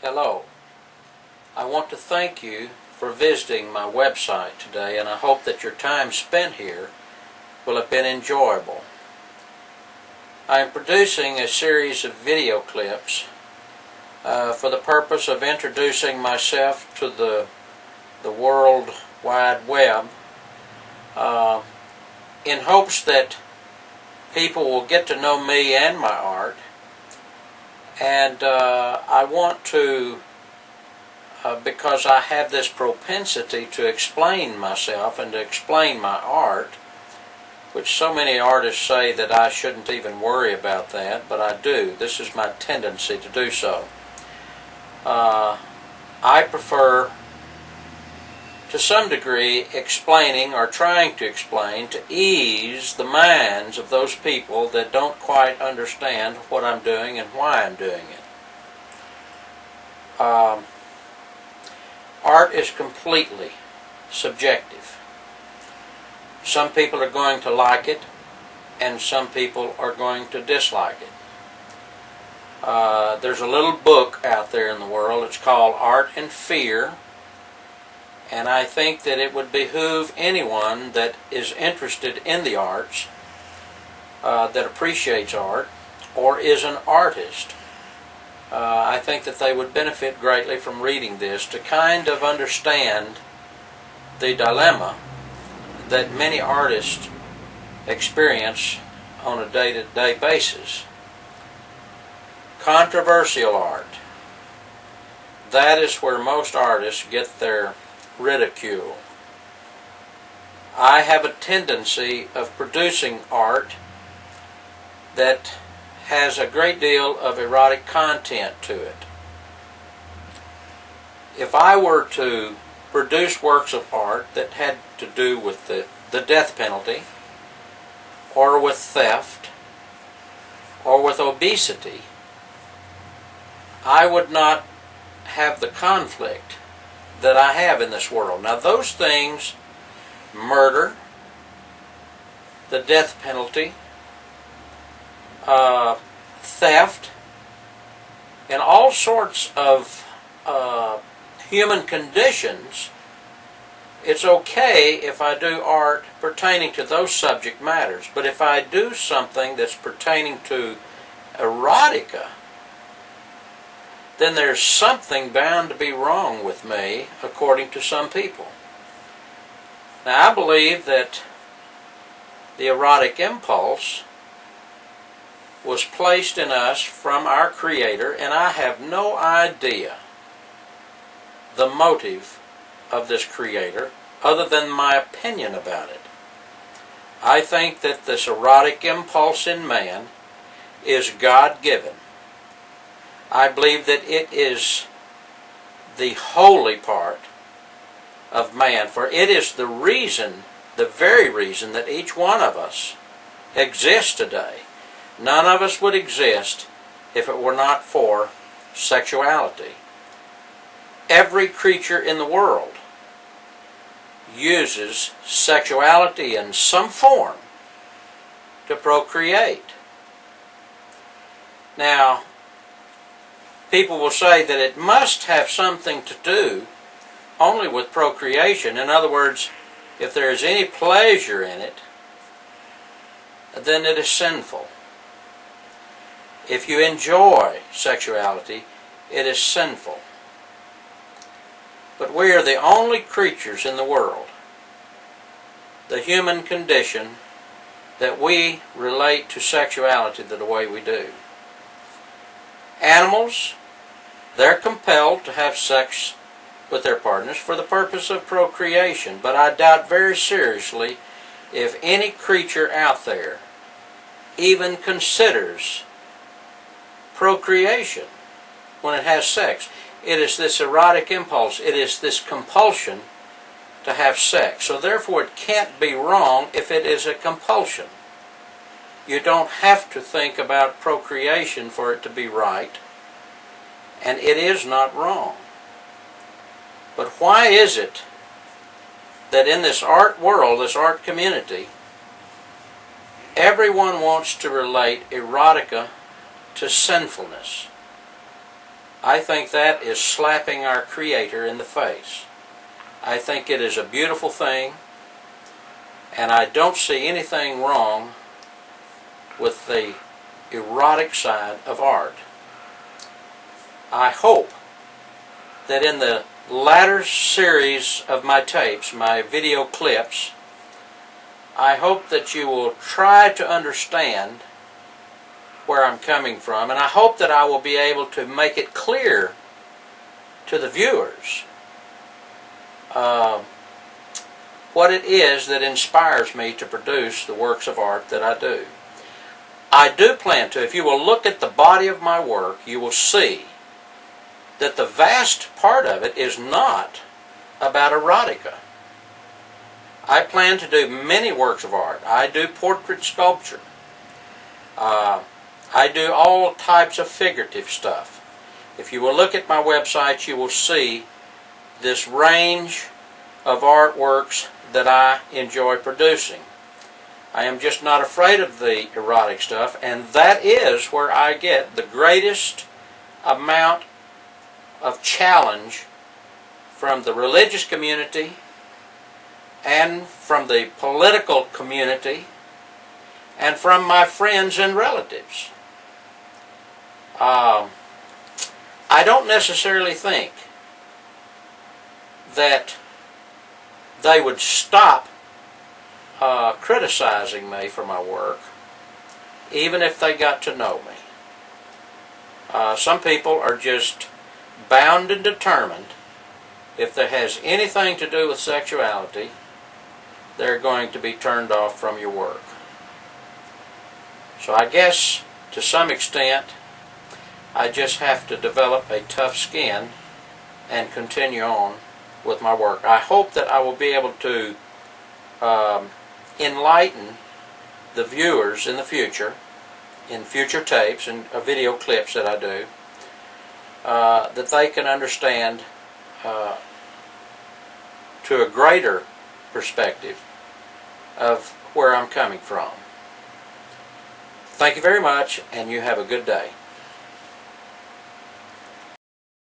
Hello. I want to thank you for visiting my website today, and I hope that your time spent here will have been enjoyable. I am producing a series of video clips for the purpose of introducing myself to the World Wide Web in hopes that people will get to know me and my art. And I want to, because I have this propensity to explain myself and to explain my art, which so many artists say that I shouldn't even worry about that, but I do. This is my tendency to do so. I prefer, to some degree, explaining or trying to explain to ease the minds of those people that don't quite understand what I'm doing and why I'm doing it. Art is completely subjective. Some people are going to like it, and some people are going to dislike it. There's a little book out there in the world. It's called Art and Fear. And I think that it would behoove anyone that is interested in the arts, that appreciates art, or is an artist. I think that they would benefit greatly from reading this to kind of understand the dilemma that many artists experience on a day-to-day basis. Controversial art. That is where most artists get their ridicule. I have a tendency of producing art that has a great deal of erotic content to it. If I were to produce works of art that had to do with the death penalty, or with theft, or with obesity, I would not have the conflict that I have in this world. Now those things, murder, the death penalty, theft, and all sorts of human conditions, it's okay if I do art pertaining to those subject matters. But if I do something that's pertaining to erotica, then there's something bound to be wrong with me, according to some people. Now, I believe that the erotic impulse was placed in us from our Creator, and I have no idea the motive of this Creator, other than my opinion about it. I think that this erotic impulse in man is God-given. I believe that it is the holy part of man, for it is the reason, the very reason that each one of us exists today. None of us would exist if it were not for sexuality. Every creature in the world uses sexuality in some form to procreate. Now, people will say that it must have something to do only with procreation. In other words, if there is any pleasure in it, then it is sinful. If you enjoy sexuality, it is sinful. But we are the only creatures in the world, the human condition, that we relate to sexuality the way we do. Animals, they're compelled to have sex with their partners for the purpose of procreation, but I doubt very seriously if any creature out there even considers procreation when it has sex. It is this erotic impulse, it is this compulsion to have sex. So therefore it can't be wrong if it is a compulsion. You don't have to think about procreation for it to be right, and it is not wrong. But why is it that in this art world, this art community, everyone wants to relate erotica to sinfulness? I think that is slapping our Creator in the face. I think it is a beautiful thing, and I don't see anything wrong with the erotic side of art. I hope that in the latter series of my tapes, my video clips, I hope that you will try to understand where I'm coming from, and I hope that I will be able to make it clear to the viewers what it is that inspires me to produce the works of art that I do. I do plan to, if you will look at the body of my work, you will see that the vast part of it is not about erotica. I plan to do many works of art. I do portrait sculpture. I do all types of figurative stuff. If you will look at my website, you will see this range of artworks that I enjoy producing. I am just not afraid of the erotic stuff, and that is where I get the greatest amount of challenge from the religious community and from the political community and from my friends and relatives. I don't necessarily think that they would stop criticizing me for my work, even if they got to know me. Some people are just bound and determined, if that has anything to do with sexuality, they're going to be turned off from your work. So I guess, to some extent, I just have to develop a tough skin and continue on with my work. I hope that I will be able to enlighten the viewers in the future, in future tapes and video clips that I do, that they can understand to a greater perspective of where I'm coming from. Thank you very much, and you have a good day.